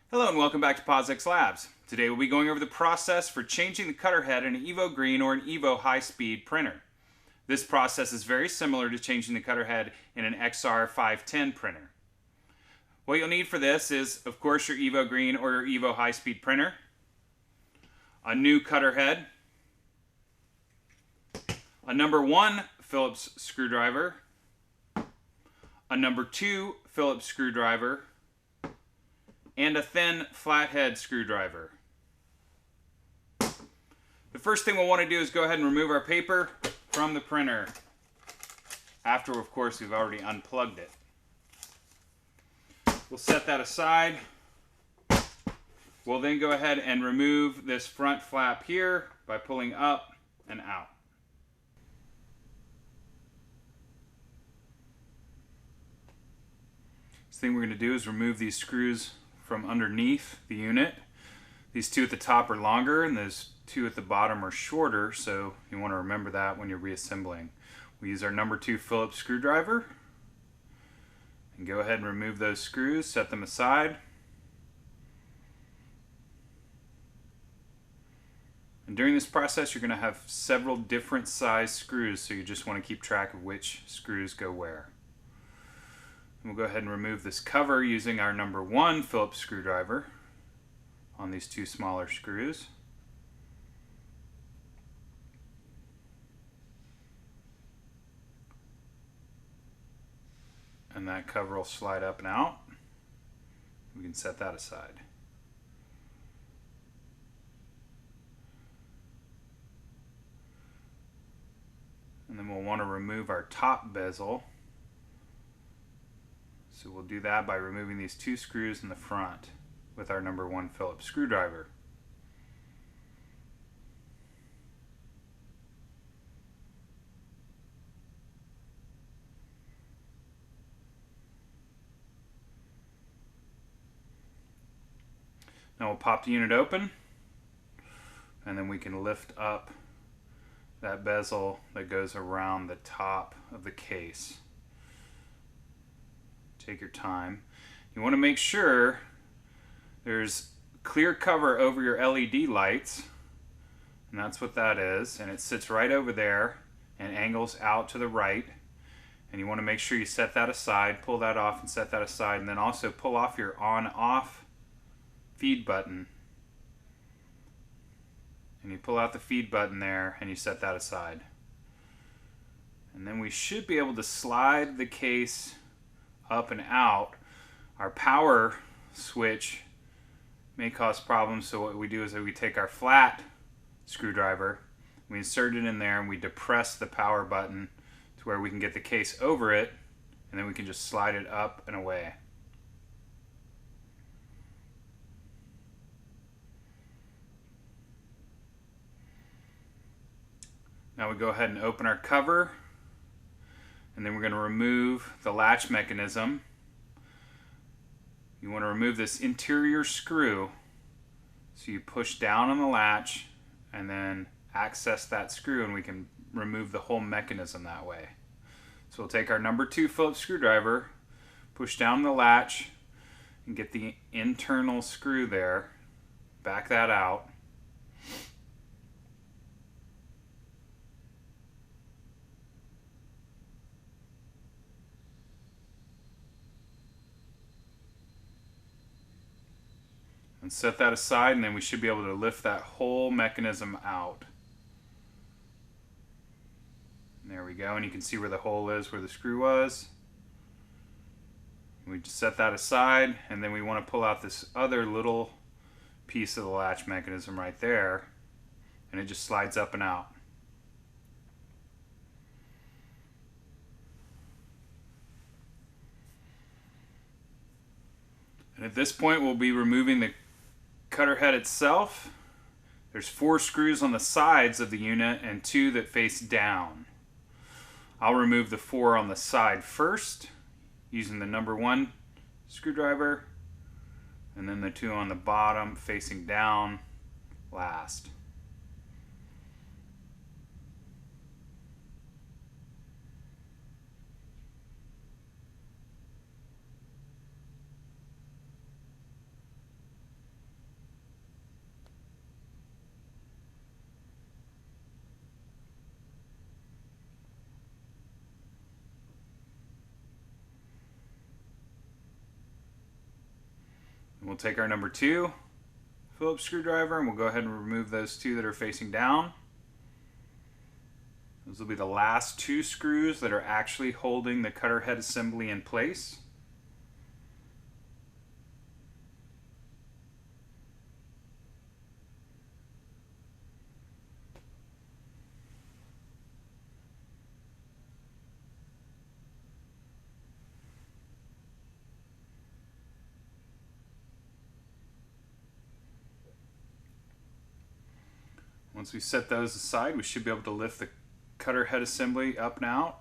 Hello and welcome back to POS-X Labs. Today we'll be going over the process for changing the cutter head in an EVO green or an EVO high-speed printer. This process is very similar to changing the cutter head in an XR 510 printer. What you'll need for this is, of course, your EVO green or your EVO high-speed printer, a new cutter head, a number 1 Phillips screwdriver, a number 2 Phillips screwdriver, and a thin flathead screwdriver. The first thing we'll want to do is go ahead and remove our paper from the printer after, of course, we've already unplugged it. We'll set that aside. We'll then go ahead and remove this front flap here by pulling up and out. Next thing we're going to do is remove these screws from underneath the unit. These two at the top are longer and those two at the bottom are shorter, so you want to remember that when you're reassembling. We use our number 2 Phillips screwdriver and go ahead and remove those screws, set them aside. And during this process you're going to have several different size screws, so you just want to keep track of which screws go where. We'll go ahead and remove this cover using our number 1 Phillips screwdriver on these two smaller screws. And that cover will slide up and out. We can set that aside. And then we'll want to remove our top bezel. So we'll do that by removing these two screws in the front with our number 1 Phillips screwdriver. Now we'll pop the unit open, and then we can lift up that bezel that goes around the top of the case. Take your time. You want to make sure there's clear cover over your LED lights, and that's what that is, and it sits right over there and angles out to the right, and you want to make sure you set that aside, pull that off and set that aside, and then also pull off your on-off feed button, and you pull out the feed button there and you set that aside. And then we should be able to slide the case up and out. Our power switch may cause problems, so what we do is that we take our flat screwdriver, we insert it in there, and we depress the power button to where we can get the case over it, and then we can just slide it up and away. Now we go ahead and open our cover, and then we're going to remove the latch mechanism. You want to remove this interior screw, so you push down on the latch and then access that screw, and we can remove the whole mechanism that way. So we'll take our number 2 Phillips screwdriver, push down the latch and get the internal screw there, back that out. And set that aside, and then we should be able to lift that whole mechanism out. And there we go, and you can see where the hole is, where the screw was. We just set that aside, and then we want to pull out this other little piece of the latch mechanism right there, and it just slides up and out. And at this point we'll be removing the cutter head itself. There's 4 screws on the sides of the unit and 2 that face down. I'll remove the 4 on the side first using the number 1 screwdriver, and then the 2 on the bottom facing down last. We'll take our number 2 Phillips screwdriver and we'll go ahead and remove those 2 that are facing down. Those will be the last 2 screws that are actually holding the cutter head assembly in place. Once we set those aside, we should be able to lift the cutter head assembly up and out.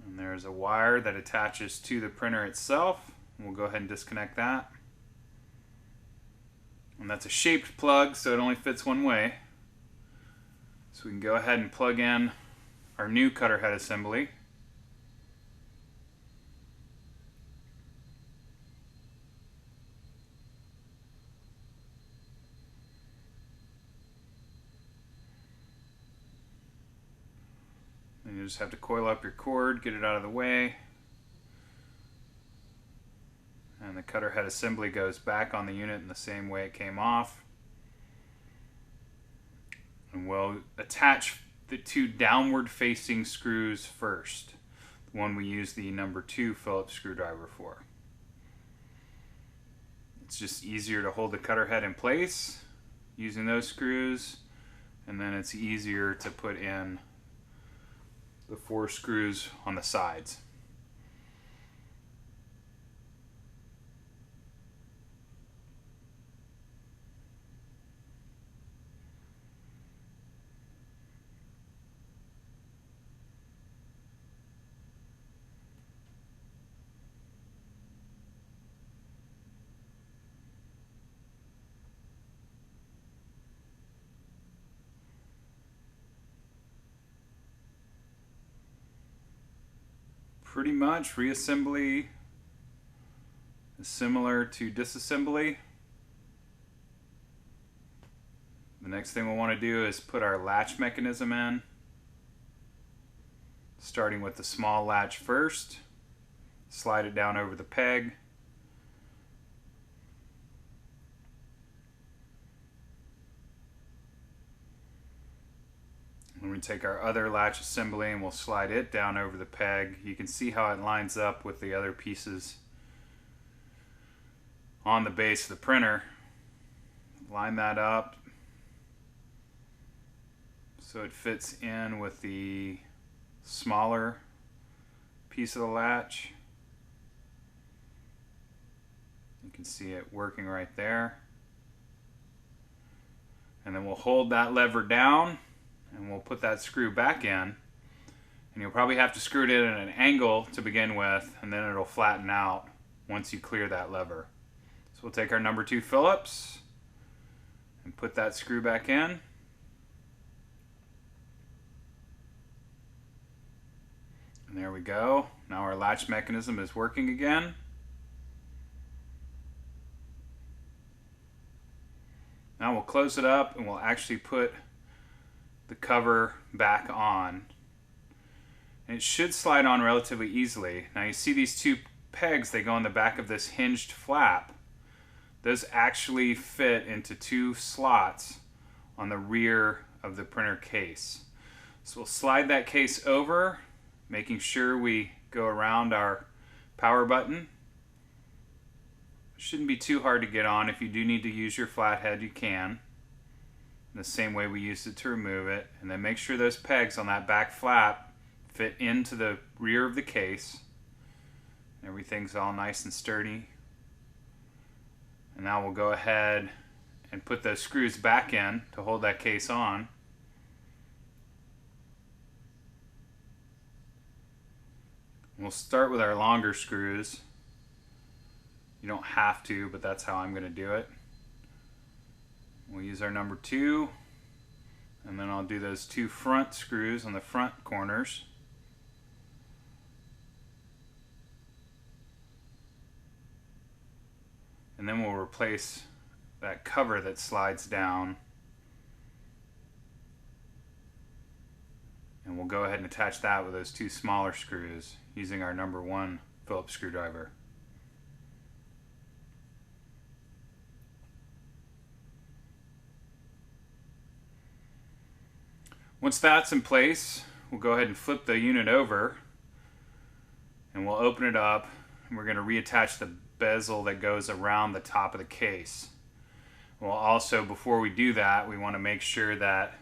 And there's a wire that attaches to the printer itself. We'll go ahead and disconnect that. And that's a shaped plug, so it only fits one way. So we can go ahead and plug in our new cutter head assembly. And you just have to coil up your cord, get it out of the way. And the cutter head assembly goes back on the unit in the same way it came off. And we'll attach the 2 downward facing screws first. The one we use the number 2 Phillips screwdriver for. It's just easier to hold the cutter head in place using those screws, and then it's easier to put in the 4 screws on the sides. Pretty much, reassembly is similar to disassembly. The next thing we'll want to do is put our latch mechanism in, starting with the small latch first. Slide it down over the peg. And we take our other latch assembly and we'll slide it down over the peg. You can see how it lines up with the other pieces on the base of the printer. Line that up so it fits in with the smaller piece of the latch. You can see it working right there. And then we'll hold that lever down and we'll put that screw back in, and you'll probably have to screw it in at an angle to begin with, and then it'll flatten out once you clear that lever. So we'll take our number 2 Phillips and put that screw back in. And there we go. Now our latch mechanism is working again. Now we'll close it up and we'll actually put the cover back on. And it should slide on relatively easily. Now you see these 2 pegs, they go on the back of this hinged flap. Those actually fit into 2 slots on the rear of the printer case. So we'll slide that case over, making sure we go around our power button. It shouldn't be too hard to get on. If you do need to use your flathead, you can. The same way we used it to remove it, and then make sure those pegs on that back flap fit into the rear of the case. Everything's all nice and sturdy. And now we'll go ahead and put those screws back in to hold that case on. We'll start with our longer screws. You don't have to, but that's how I'm going to do it. We'll use our number 2, and then I'll do those 2 front screws on the front corners. And then we'll replace that cover that slides down. And we'll go ahead and attach that with those 2 smaller screws using our number 1 Phillips screwdriver. Once that's in place, we'll go ahead and flip the unit over and we'll open it up, and we're going to reattach the bezel that goes around the top of the case. Well, also, before we do that, we want to make sure that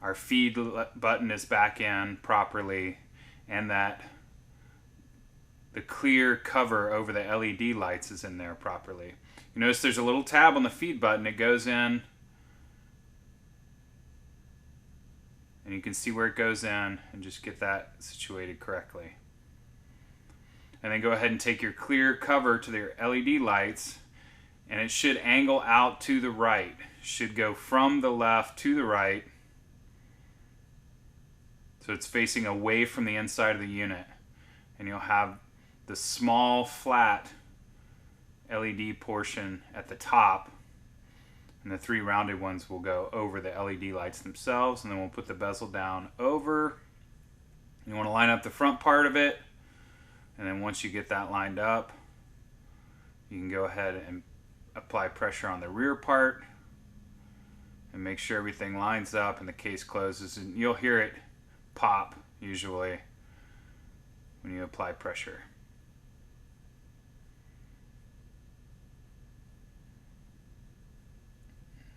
our feed button is back in properly and that the clear cover over the LED lights is in there properly. You notice there's a little tab on the feed button. It goes in, and you can see where it goes in, and just get that situated correctly. And then go ahead and take your clear cover to the LED lights, and it should angle out to the right. Should go from the left to the right, so it's facing away from the inside of the unit. And you'll have the small flat LED portion at the top, and the 3 rounded ones will go over the LED lights themselves. And then we'll put the bezel down over. You want to line up the front part of it, and then once you get that lined up, you can go ahead and apply pressure on the rear part and make sure everything lines up and the case closes, and you'll hear it pop usually when you apply pressure.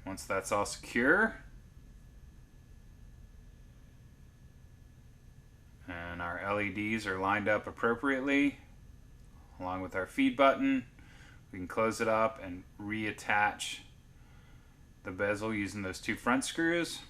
Once that's all secure, and our LEDs are lined up appropriately along with our feed button, we can close it up and reattach the bezel using those 2 front screws.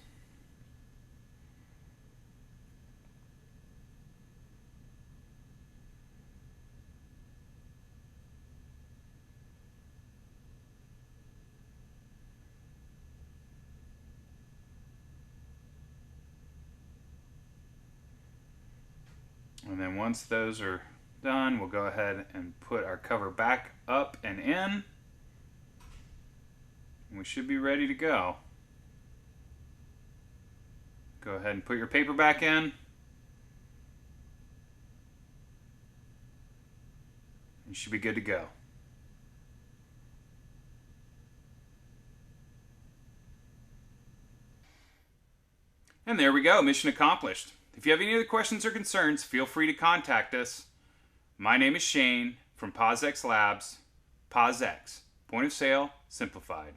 And then once those are done, we'll go ahead and put our cover back up and in. We should be ready to go. Go ahead and put your paper back in. You should be good to go. And there we go, mission accomplished. If you have any other questions or concerns, feel free to contact us. My name is Shane from POS-X Labs. POS-X, point of sale simplified.